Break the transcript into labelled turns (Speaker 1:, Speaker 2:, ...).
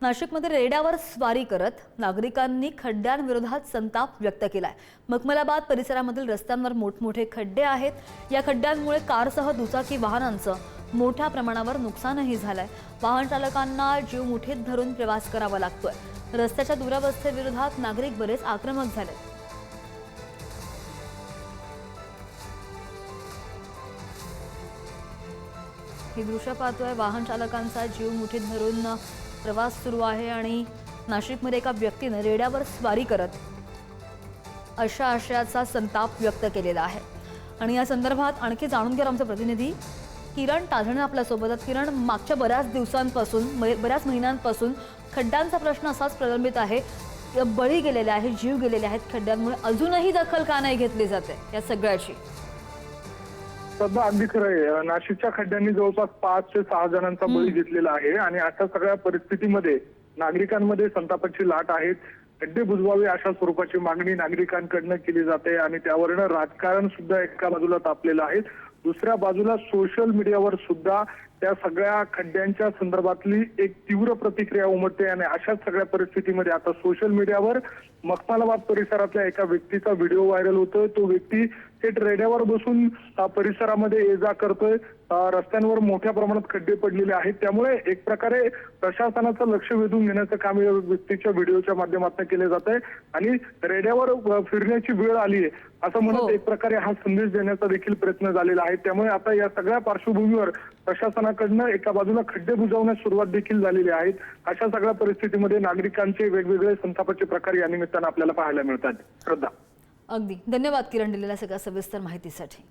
Speaker 1: नाशिकमध्ये रेड्यावर स्वारी करत नागरिकांनी खड्ड्यांविरोधात संताप व्यक्त केलाय। मखमलाबाद परिसरामधील रस्त्यांवर मोठमोठे खड्डे आहेत। या खड्ड्यांमुळे कारसह दुचाकी वाहनांचं मोठ्या प्रमाणावर नुकसानही झालंय। वाहन चालकांना जीव मुठीत धरून प्रवास करावा लागतोय। रस्त्याच्या दुरावस्थेविरोधात नागरिक बरेच आक्रमक झाले। ही दृश्य पाहतोय, वाहन चालकांचा जीव मुठीत धरून प्रवास सुरू आहे आणि नाशिकमध्ये एका व्यक्तीने रेड्यावर स्वारी करत अशा आशयाचा संताप व्यक्त केलेला आहे। आणि या संदर्भात आणखी जाणून घेणार आमचे प्रतिनिधी किरण ताजणे आपल्या सोबत आहेत। किरण, मागच्या बऱ्याच महिन्यांपासून खड्ड्यांचा प्रश्न असाच प्रलंबित आहे। बळी गेलेले आहेत, जीव गेलेले आहेत खड्ड्यांमुळे। अजूनही दखल का नाही घेतली जाते या सगळ्याची?
Speaker 2: सध्या अगदी खरं आहे। नाशिकच्या खड्ड्यांनी जवळपास 5 ते 6 जणांचा बळी घेतलेला आहे आणि अशा सगळ्या परिस्थितीमध्ये नागरिकांमध्ये संतापाची लाट आहे। खड्डे बुजवावे अशा स्वरूपाची मागणी नागरिकांकडून केली जाते आणि त्यावरनं राजकारण सुद्धा एका बाजूला तापलेलं आहे, दुसऱ्या बाजूला सोशल मीडियावर सुद्धा त्या सगळ्या खड्ड्यांच्या संदर्भातली एक तीव्र प्रतिक्रिया उमटते। आणि अशाच सगळ्या परिस्थितीमध्ये आता सोशल मीडियावर मखमलाबाद परिसरातल्या एका व्यक्तीचा व्हिडिओ व्हायरल होतोय। तो व्यक्ती थेट रेड्यावर बसून परिसरामध्ये ये जा करतोय। रस्त्यांवर मोठ्या प्रमाणात खड्डे पडलेले आहेत, त्यामुळे एक प्रकारे प्रशासनाचं लक्ष वेधून घेण्याचं काम या व्यक्तीच्या व्हिडिओच्या माध्यमातून केले जात आहे आणि रेड्यावर फिरण्याची वेळ आली आहे असं म्हणत एक प्रकारे हा संदेश देण्याचा देखील प्रयत्न झालेला आहे। त्यामुळे आता या सगळ्या पार्श्वभूमीवर प्रशासनाकडनं एका बाजूला खड्डे बुजवण्यास सुरुवात देखील झालेली आहे। अशा सगळ्या परिस्थितीमध्ये नागरिकांचे वेगवेगळे संतापाचे प्रकार या निमित्तानं आपल्याला पाहायला मिळतात। श्रद्धा,
Speaker 1: अगदी धन्यवाद किरण, दिलेल्या सगळ्या सविस्तर माहितीसाठी।